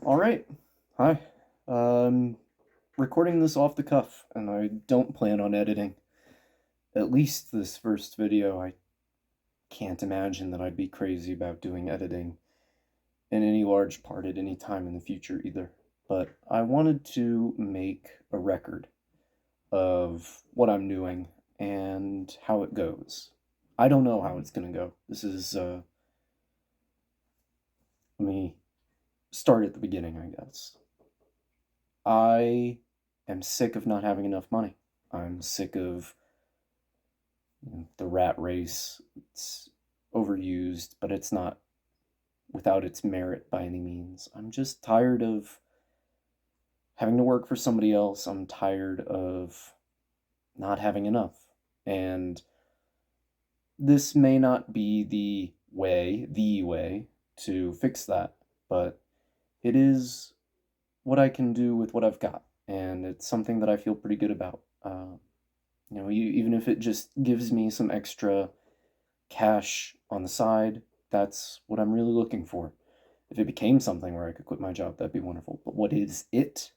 All right. Hi. Recording this off the cuff, and I don't plan on editing. At least this first video. I can't imagine that I'd be crazy about doing editing in any large part at any time in the future either. But I wanted to make a record of what I'm doing and how it goes. I don't know how it's gonna go. Let me start at the beginning, I guess. I am sick of not having enough money. I'm sick of the rat race. It's overused, but it's not without its merit by any means. I'm just tired of having to work for somebody else. I'm tired of not having enough. And this may not be the way to fix that, but it is what I can do with what I've got. And it's something that I feel pretty good about. Even if it just gives me some extra cash on the side, that's what I'm really looking for. If it became something where I could quit my job, that'd be wonderful. But what is it?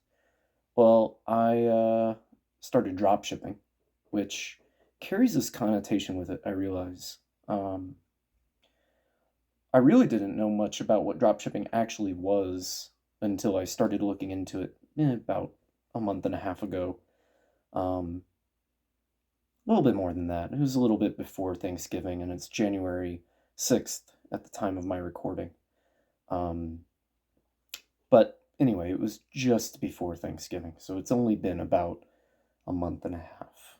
Well, I started dropshipping, which carries this connotation with it, I realize. Um, I really didn't know much about what dropshipping actually was until I started looking into it about a month and a half ago. Um, a little bit more than that. It was a little bit before Thanksgiving, and it's January 6th at the time of my recording. Um, but anyway, it was just before Thanksgiving, so it's only been about a month and a half.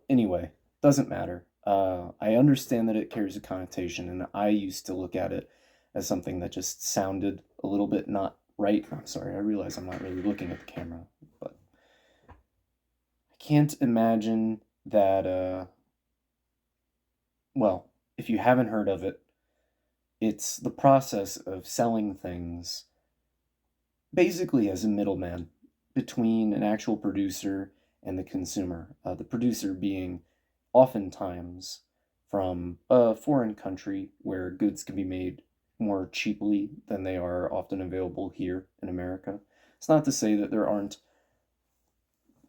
Anyway, doesn't matter. I understand that it carries a connotation, and I used to look at it as something that just sounded a little bit not right. I'm sorry, I realize I'm not really looking at the camera, but I can't imagine that, well, if you haven't heard of it, it's the process of selling things basically as a middleman between an actual producer and the consumer. The producer being oftentimes from a foreign country where goods can be made more cheaply than they are often available here in America. It's not to say that there aren't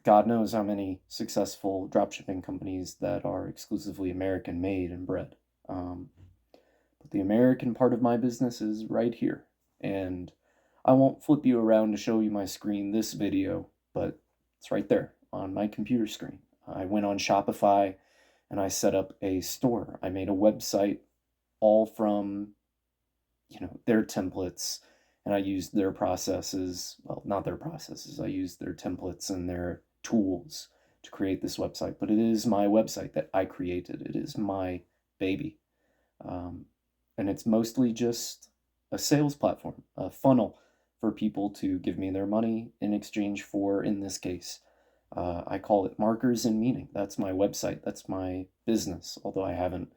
God knows how many successful dropshipping companies that are exclusively American made and bred. But the American part of my business is right here. And I won't flip you around to show you my screen this video, but it's right there on my computer screen. I went on Shopify and I set up a store. I made a website all from, their templates, and I used their processes. Well, not their processes. I used their templates and their tools to create this website, but it is my website that I created. It is my baby. And it's mostly just a sales platform, a funnel for people to give me their money in exchange for, in this case, I call it Markers and Meaning. That's my website. That's my business, although I haven't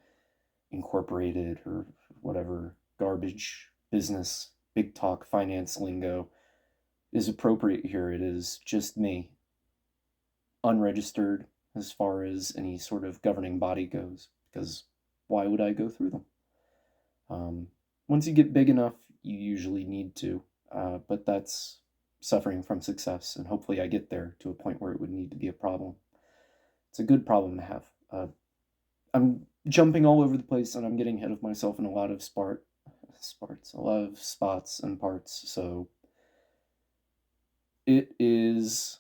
incorporated or whatever garbage business, big talk finance lingo is appropriate here. It is just me, unregistered as far as any sort of governing body goes, because why would I go through them? Once you get big enough, you usually need to, but that's suffering from success, and hopefully I get there to a point where it would need to be a problem. It's a good problem to have. I'm jumping all over the place, and I'm getting ahead of myself in a lot of a lot of spots and parts, so it is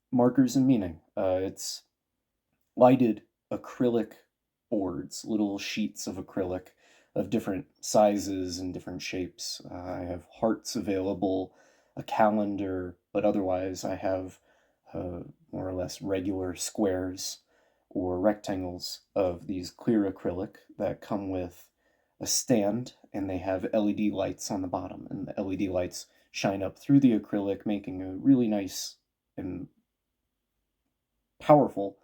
Markers and Meaning. It's lighted acrylic boards, little sheets of acrylic of different sizes and different shapes. I have hearts available, a calendar, but otherwise I have more or less regular squares or rectangles of these clear acrylic that come with a stand, and they have LED lights on the bottom, and the LED lights shine up through the acrylic, making a really nice and powerful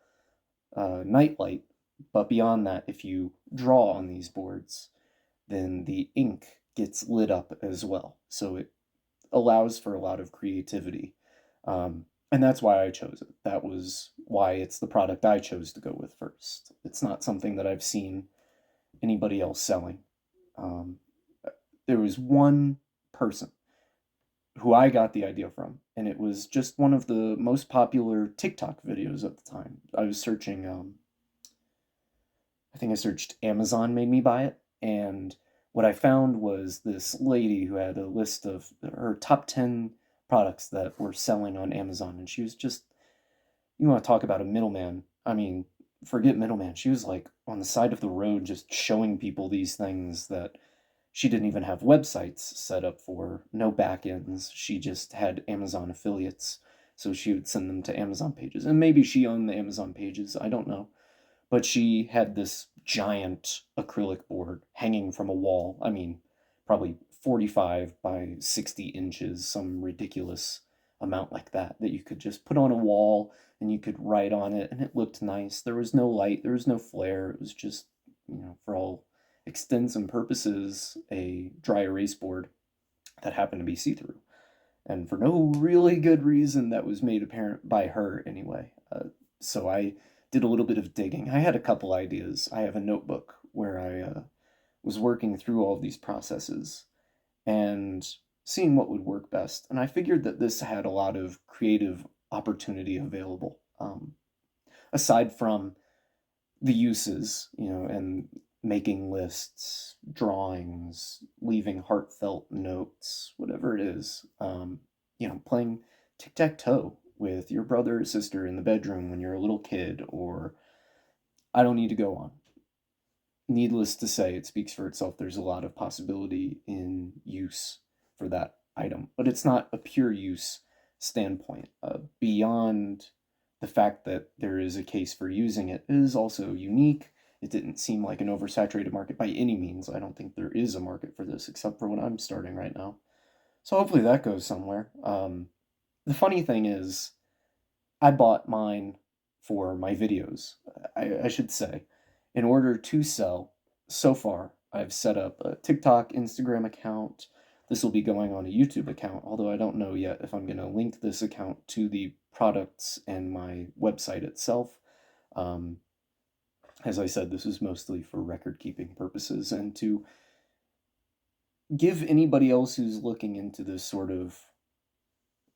night light. But beyond that, if you draw on these boards, then the ink gets lit up as well. So it allows for a lot of creativity. And that's why I chose it. That was why it's the product I chose to go with first. It's not something that I've seen anybody else selling. There was one person who I got the idea from, and it was just one of the most popular TikTok videos at the time. I was searching, I think I searched Amazon made me buy it, and what I found was this lady who had a list of her top 10 products that were selling on Amazon, and she was just, you want to talk about a middleman. I mean, forget middleman. She was like on the side of the road just showing people these things that she didn't even have websites set up for, no backends. She just had Amazon affiliates. So she would send them to Amazon pages. And maybe she owned the Amazon pages, I don't know. But she had this giant acrylic board hanging from a wall. I mean, probably 45 by 60 inches, some ridiculous amount like that, that you could just put on a wall and you could write on it and it looked nice. There was no light, there was no flare. It was just, for all extents and purposes, a dry erase board that happened to be see through. And for no really good reason that was made apparent by her anyway. So I did a little bit of digging. I had a couple ideas. I have a notebook where I was working through all of these processes and seeing what would work best. And I figured that this had a lot of creative opportunity available. Aside from the uses, and making lists, drawings, leaving heartfelt notes, whatever it is, playing tic tac toe with your brother or sister in the bedroom when you're a little kid, or I don't need to go on. Needless to say, it speaks for itself. There's a lot of possibility in use for that item, but it's not a pure use standpoint. Beyond the fact that there is a case for using it, it is also unique. It didn't seem like an oversaturated market by any means. I don't think there is a market for this except for what I'm starting right now. So hopefully that goes somewhere. The funny thing is, I bought mine for my videos. I should say, in order to sell, so far, I've set up a TikTok, Instagram account. This will be going on a YouTube account, although I don't know yet if I'm going to link this account to the products and my website itself. Um, as I said, this is mostly for record keeping purposes and to give anybody else who's looking into this sort of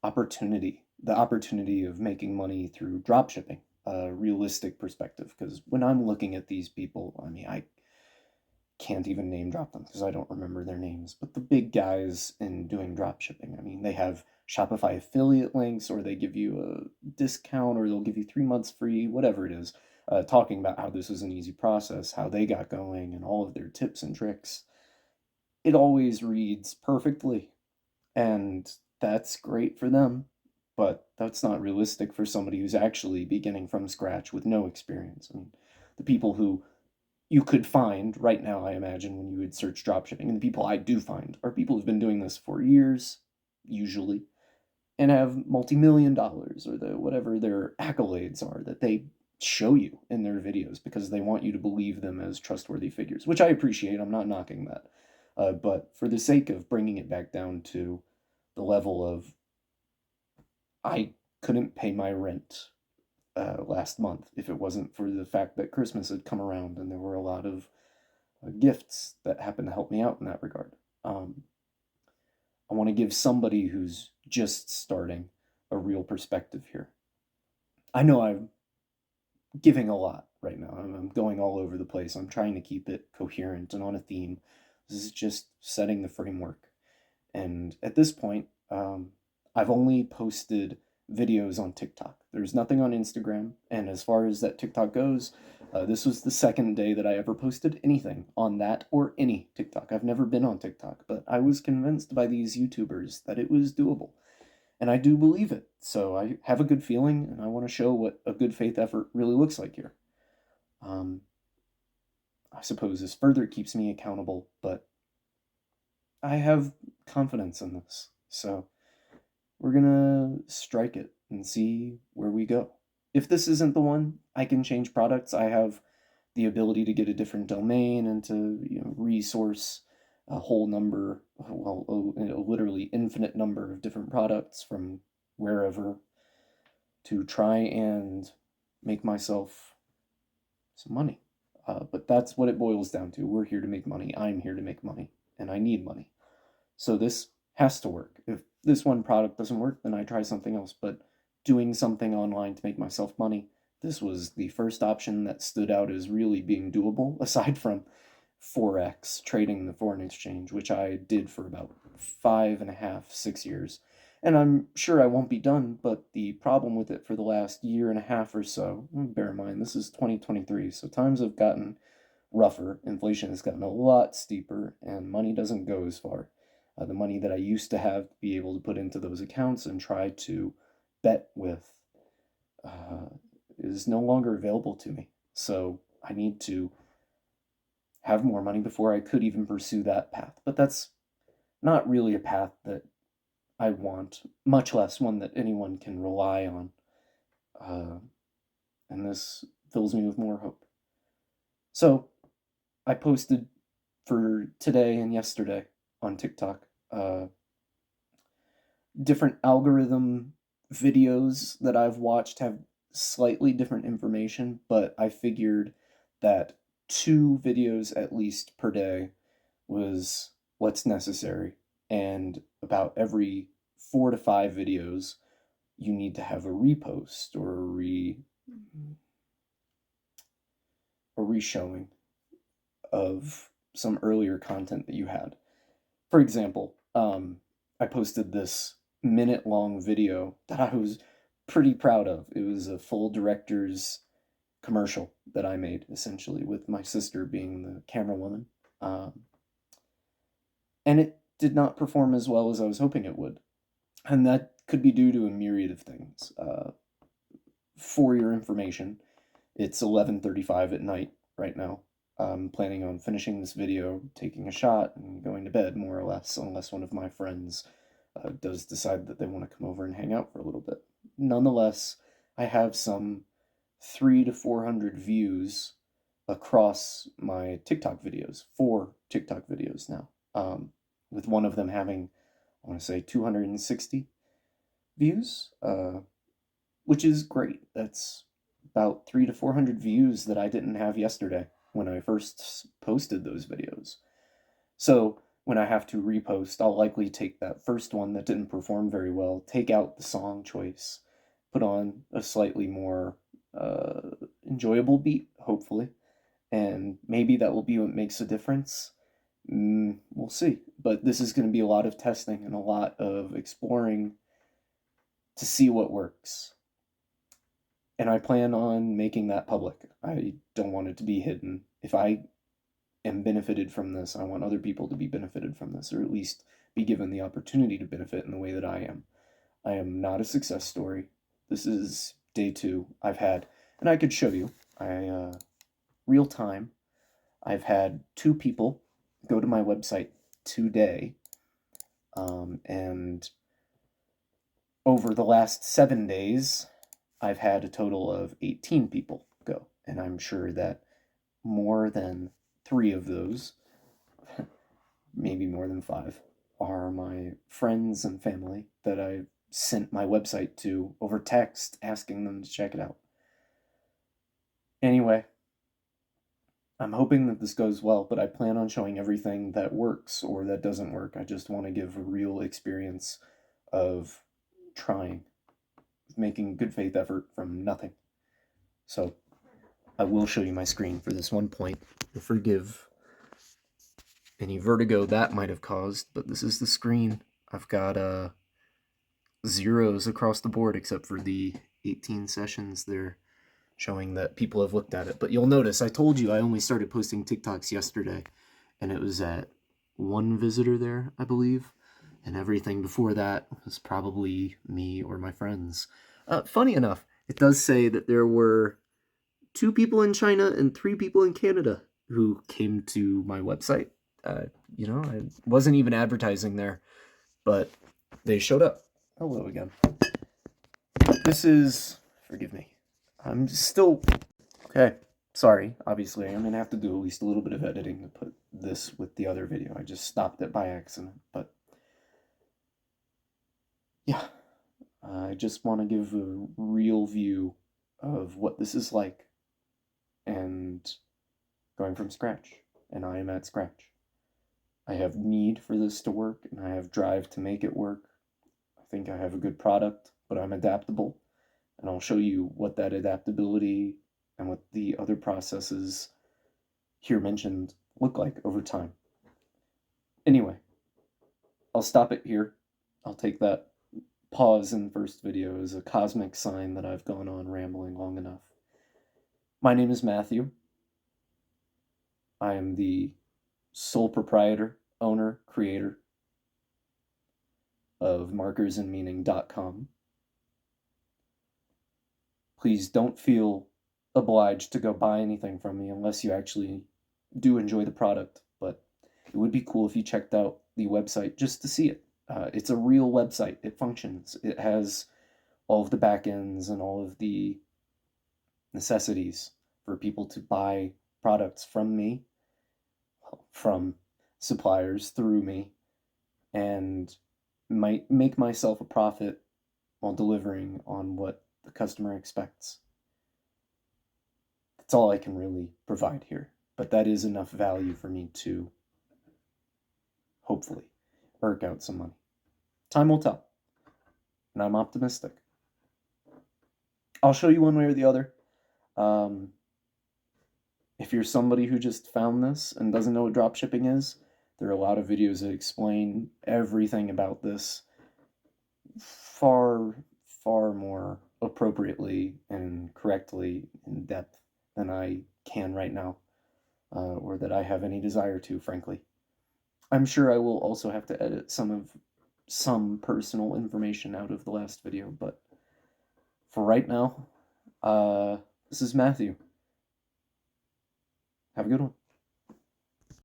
opportunity, the opportunity of making money through dropshipping, a realistic perspective. Because when I'm looking at these people, I mean, I can't even name drop them because I don't remember their names, but the big guys in doing dropshipping, I mean, they have Shopify affiliate links, or they give you a discount, or they'll give you 3 months free, whatever it is, talking about how this is an easy process, how they got going, and all of their tips and tricks. It always reads perfectly, and that's great for them, but that's not realistic for somebody who's actually beginning from scratch with no experience. I mean, the people who you could find right now, I imagine, when you would search dropshipping, and the people I do find are people who've been doing this for years, usually, and have multi-million dollars, or whatever their accolades are that they show you in their videos because they want you to believe them as trustworthy figures, which I appreciate. I'm not knocking that. But for the sake of bringing it back down to the level of, I couldn't pay my rent last month if it wasn't for the fact that Christmas had come around and there were a lot of gifts that happened to help me out in that regard. I want to give somebody who's just starting a real perspective here. I know I'm giving a lot right now. I'm going all over the place. I'm trying to keep it coherent and on a theme. This is just setting the framework. And at this point, I've only posted videos on TikTok. There's nothing on Instagram. And as far as that TikTok goes, this was the second day that I ever posted anything on that or any TikTok. I've never been on TikTok, but I was convinced by these YouTubers that it was doable. And I do believe it. So I have a good feeling, and I want to show what a good faith effort really looks like here. I suppose this further keeps me accountable, but I have confidence in this. So we're gonna strike it and see where we go. If this isn't the one, I can change products. I have the ability to get a different domain and to resource a whole number, well, literally infinite number of different products from wherever to try and make myself some money. But that's what it boils down to. We're here to make money. I'm here to make money, and I need money. So this has to work. If this one product doesn't work, then I try something else. But doing something online to make myself money, this was the first option that stood out as really being doable, aside from Forex, trading the foreign exchange, which I did for about 5.5, 6 years. And I'm sure I won't be done, but the problem with it for the last year and a half or so, bear in mind, this is 2023, so times have gotten rougher. Inflation has gotten a lot steeper, and money doesn't go as far. The money that I used to have to be able to put into those accounts and try to bet with uh, is no longer available to me. So I need to have more money before I could even pursue that path. But that's not really a path that I want, much less one that anyone can rely on. Uh, and this fills me with more hope. So I posted for today and yesterday on TikTok different algorithm videos that I've watched have slightly different information, but I figured that 2 videos at least per day was what's necessary. And about every 4 to 5 videos, you need to have a repost or a reshowing of some earlier content that you had. For example, I posted this minute-long video that I was pretty proud of. It was a full director's commercial that I made, essentially, with my sister being the camera woman. And it did not perform as well as I was hoping it would. And that could be due to a myriad of things. For your information, it's 11:35 at night right now. I'm planning on finishing this video, taking a shot, and going to bed, more or less, unless one of my friends does decide that they want to come over and hang out for a little bit. Nonetheless, I have some 300 to 400 views across my TikTok videos, 4 TikTok videos now, with one of them having, I want to say, 260 views, which is great. That's about 300 to 400 views that I didn't have yesterday when I first posted those videos. So when I have to repost, I'll likely take that first one that didn't perform very well, take out the song choice, put on a slightly more enjoyable beat, hopefully, and maybe that will be what makes a difference. We'll see. But this is going to be a lot of testing and a lot of exploring to see what works. And I plan on making that public. I don't want it to be hidden. If I am benefited from this, I want other people to be benefited from this, or at least be given the opportunity to benefit in the way that I am. I am not a success story. This is day 2 I've had, and I could show you. Real time, I've had 2 people go to my website today, and over the last 7 days, I've had a total of 18 people go, and I'm sure that more than 3 of those, maybe more than 5, are my friends and family that I sent my website to over text asking them to check it out. Anyway, I'm hoping that this goes well, but I plan on showing everything that works or that doesn't work. I just want to give a real experience of trying, making good faith effort from nothing. So I will show you my screen for this one point. Forgive any vertigo that might have caused, but this is the screen. I've got zeros across the board except for the 18 sessions there, showing that people have looked at it. But you'll notice, I told you I only started posting TikToks yesterday, and it was at 1 visitor there, I believe, and everything before that was probably me or my friends. Funny enough, it does say that there were 2 people in China and 3 people in Canada who came to my website. I wasn't even advertising there, but they showed up. Hello again. This is, forgive me, I'm still, okay, sorry, obviously I'm gonna have to do at least a little bit of editing to put this with the other video. I just stopped it by accident, but yeah, I just want to give a real view of what this is like and going from scratch, and I am at scratch. I have need for this to work, and I have drive to make it work, think I have a good product, but I'm adaptable, and I'll show you what that adaptability and what the other processes here mentioned look like over time. Anyway, I'll stop it here. I'll take that pause in the first video as a cosmic sign that I've gone on rambling long enough. My name is Matthew. I am the sole proprietor, owner, creator of markersandmeaning.com. Please don't feel obliged to go buy anything from me unless you actually do enjoy the product, but it would be cool if you checked out the website just to see it. It's a real website. It functions. It has all of the backends and all of the necessities for people to buy products from me, from suppliers through me, and might make myself a profit while delivering on what the customer expects. That's all I can really provide here, but that is enough value for me to hopefully work out some money. Time will tell, and I'm optimistic. I'll show you one way or the other. If you're somebody who just found this and doesn't know what dropshipping is, there are a lot of videos that explain everything about this far, far more appropriately and correctly in depth than I can right now, or that I have any desire to, frankly. I'm sure I will also have to edit some personal information out of the last video, but for right now, this is Matthew. Have a good one.